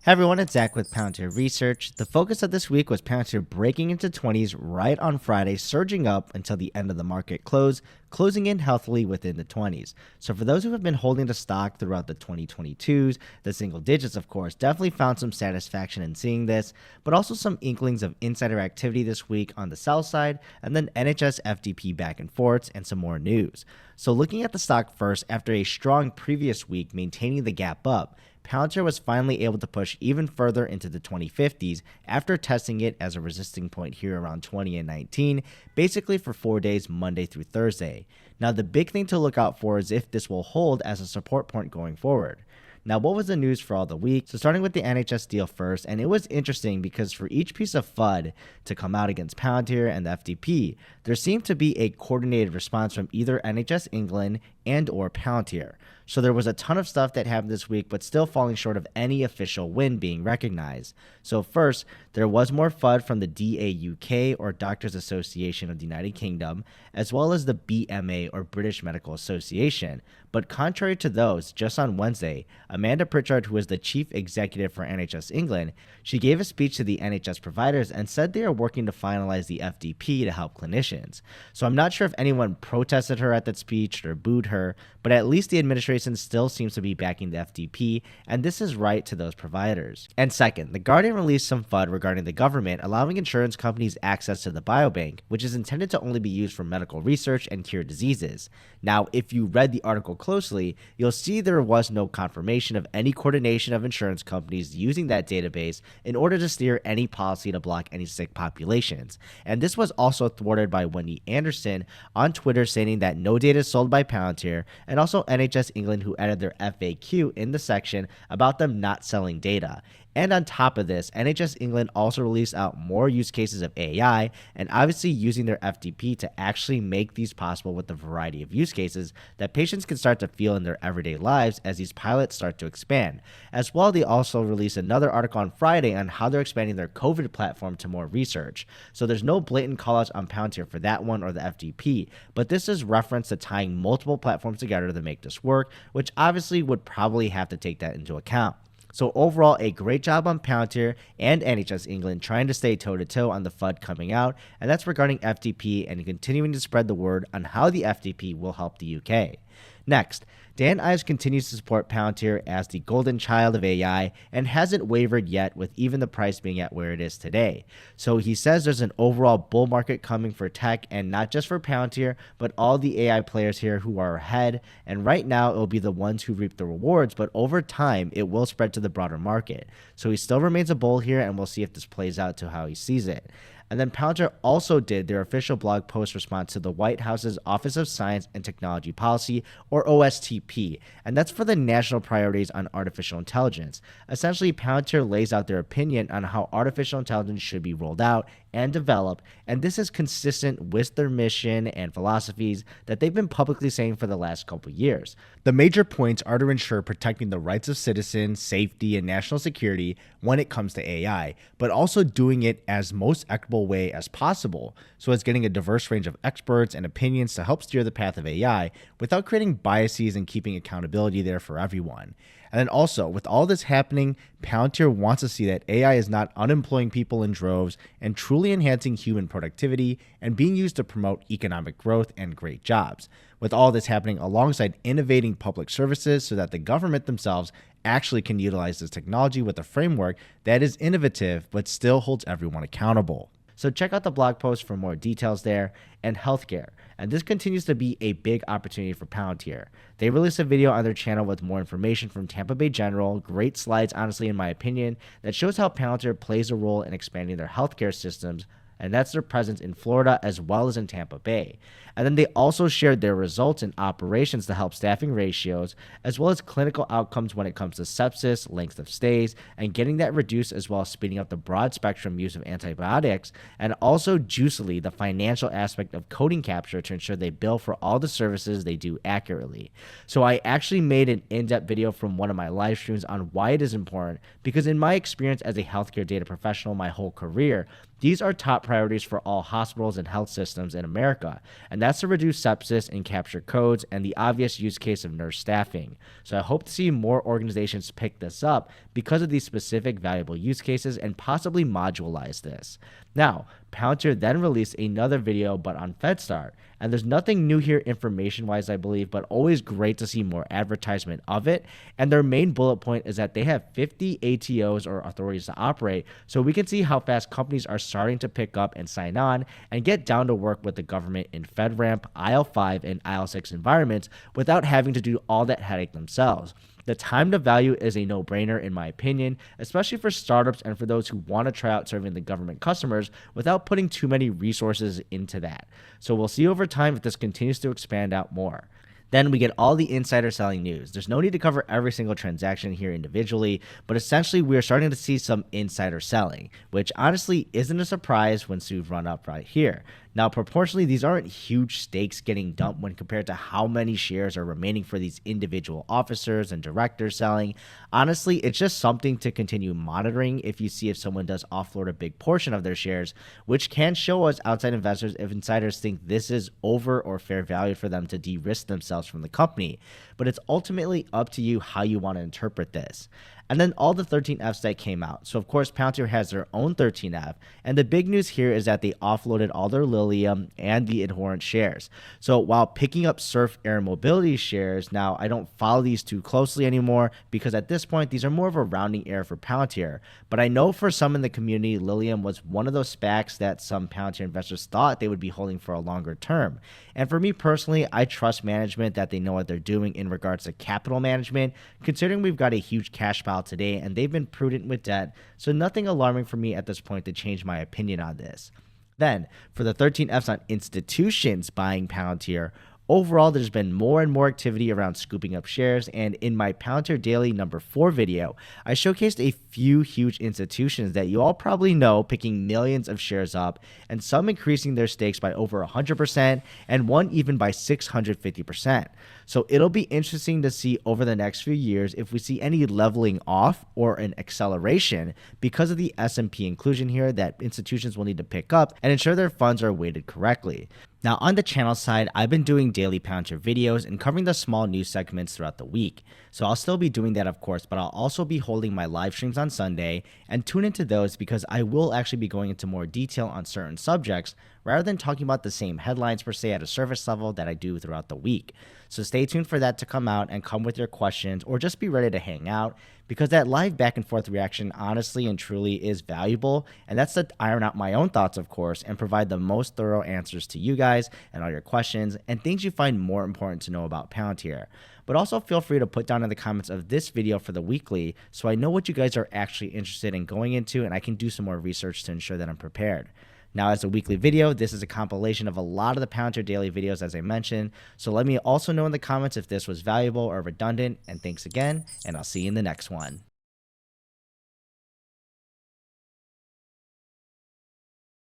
Hey everyone, it's Zach with Palantir Research. The focus of this week was Palantir breaking into 20s right on Friday, surging up until the end of the market close, closing in healthily within the 20s. So for those who have been holding the stock throughout the 2022s, the single digits of course, definitely found some satisfaction in seeing this, but also some inklings of insider activity this week on the sell side, and then NHS FDP back and forths and some more news. So looking at the stock first, after a strong previous week maintaining the gap up, Palantir was finally able to push even further into the 2050s after testing it as a resisting point here around 20 and 19, basically for 4 days, Monday through Thursday. Now the big thing to look out for is if this will hold as a support point going forward. Now, what was the news for all the week? So starting with the NHS Deal first, and it was interesting because for each piece of FUD to come out against Palantir and the FDP, there seemed to be a coordinated response from either NHS England and or Palantir. So there was a ton of stuff that happened this week, but still falling short of any official win being recognized. So first, there was more FUD from the DAUK, or Doctors Association of the United Kingdom, as well as the BMA, or British Medical Association. But contrary to those, just on Wednesday, Amanda Pritchard, who is the chief executive for NHS England, she gave a speech to the NHS providers and said they are working to finalize the FDP to help clinicians. So I'm not sure if anyone protested her at that speech or booed her, but at least the administration still seems to be backing the FDP, and this is right to those providers. And second, The Guardian released some FUD regarding the government allowing insurance companies access to the biobank, which is intended to only be used for medical research and cure diseases. Now, if you read the article closely, you'll see there was no confirmation of any coordination of insurance companies using that database in order to steer any policy to block any sick populations. And this was also thwarted by Wendy Anderson on Twitter, stating that no data is sold by Palantir, and also NHS England, who added their FAQ in the section about them not selling data. And on top of this, NHS England also released out more use cases of AI, and obviously using their FDP to actually make these possible with a variety of use cases that patients can start to feel in their everyday lives as these pilots start to expand. As well, they also released another article on Friday on how they're expanding their COVID platform to more research. So there's no blatant callouts on Palantir for that one or the FDP, but this is reference to tying multiple platforms together to make this work, which obviously would probably have to take that into account. So overall, a great job on Palantir and NHS England trying to stay toe-to-toe on the FUD coming out, and that's regarding FDP and continuing to spread the word on how the FDP will help the UK. Next, Dan Ives continues to support Palantir as the golden child of AI and hasn't wavered yet, with even the price being at where it is today. So he says there's an overall bull market coming for tech, and not just for Palantir, but all the AI players here who are ahead, and right now it will be the ones who reap the rewards, but over time it will spread to the broader market. So he still remains a bull here, and we'll see if this plays out to how he sees it. And then Palantir also did their official blog post response to the White House's Office of Science and Technology Policy, or OSTP, and that's for the National Priorities on Artificial Intelligence. Essentially, Palantir lays out their opinion on how artificial intelligence should be rolled out and developed, and this is consistent with their mission and philosophies that they've been publicly saying for the last couple years. The major points are to ensure protecting the rights of citizens, safety, and national security when it comes to AI, but also doing it as most equitable way as possible, so as getting a diverse range of experts and opinions to help steer the path of AI without creating biases and keeping accountability there for everyone. And then also, with all this happening, Palantir wants to see that AI is not unemploying people in droves and truly enhancing human productivity and being used to promote economic growth and great jobs. With all this happening alongside innovating public services so that the government themselves actually can utilize this technology with a framework that is innovative but still holds everyone accountable. So check out the blog post for more details there. And healthcare, and this continues to be a big opportunity for Palantir. They released a video on their channel with more information from Tampa Bay General, great slides honestly in my opinion, that shows how Palantir plays a role in expanding their healthcare systems, and that's their presence in Florida as well as in Tampa Bay. And then they also shared their results in operations to help staffing ratios, as well as clinical outcomes when it comes to sepsis, length of stays, and getting that reduced, as well as speeding up the broad spectrum use of antibiotics, and also juicily the financial aspect of coding capture to ensure they bill for all the services they do accurately. So I actually made an in-depth video from one of my live streams on why it is important, because in my experience as a healthcare data professional my whole career, These are top priorities for all hospitals and health systems in America, and that's to reduce sepsis and capture codes and the obvious use case of nurse staffing. So I hope to see more organizations pick this up because of these specific valuable use cases and possibly modularize this. Now, Palantir then released another video but on FedStart, and there's nothing new here information-wise, I believe, but always great to see more advertisement of it. And their main bullet point is that they have 50 ATOs or authorities to operate, so we can see how fast companies are starting to pick up and sign on and get down to work with the government in FedRAMP, IL5, and IL6 environments without having to do all that headache themselves. The time to value is a no-brainer in my opinion, especially for startups and for those who want to try out serving the government customers without putting too many resources into that. So we'll see over time if this continues to expand out more. Then we get all the insider selling news. There's no need to cover every single transaction here individually, but essentially we are starting to see some insider selling, which honestly isn't a surprise once we've run up right here. Now, proportionally, these aren't huge stakes getting dumped when compared to how many shares are remaining for these individual officers and directors selling. Honestly, it's just something to continue monitoring if you see if someone does offload a big portion of their shares, which can show us outside investors if insiders think this is over or fair value for them to de-risk themselves from the company. But it's ultimately up to you how you want to interpret this. And then all the 13Fs that came out. So of course, Palantir has their own 13F, and the big news here is that they offloaded all their Lilium and the Adherent shares. So while picking up Surf Air Mobility shares, now I don't follow these too closely anymore because at this point, these are more of a rounding error for Palantir. But I know for some in the community, Lilium was one of those SPACs that some Palantir investors thought they would be holding for a longer term. And for me personally, I trust management that they know what they're doing in regards to capital management, considering we've got a huge cash pile today and they've been prudent with debt, so nothing alarming for me at this point to change my opinion on this. Then, for the 13Fs on institutions buying Palantir, overall, there's been more and more activity around scooping up shares, and in my Palantir Daily number 4 video, I showcased a few huge institutions that you all probably know picking millions of shares up, and some increasing their stakes by over 100%, and one even by 650%. So it'll be interesting to see over the next few years if we see any leveling off or an acceleration because of the S&P inclusion here that institutions will need to pick up and ensure their funds are weighted correctly. Now on the channel side, I've been doing daily Palantir videos and covering the small news segments throughout the week. So I'll still be doing that of course, but I'll also be holding my live streams on Sunday, and tune into those because I will actually be going into more detail on certain subjects rather than talking about the same headlines per se at a surface level that I do throughout the week. So stay tuned for that to come out and come with your questions or just be ready to hang out because that live back and forth reaction honestly and truly is valuable, and that's to iron out my own thoughts of course and provide the most thorough answers to you guys and all your questions and things you find more important to know about Palantir. But also feel free to put down in the comments of this video for the weekly so I know what you guys are actually interested in going into and I can do some more research to ensure that I'm prepared. Now, as a weekly video, this is a compilation of a lot of the Palantir Daily videos as I mentioned, so let me also know in the comments if this was valuable or redundant, and thanks again, and I'll see you in the next one.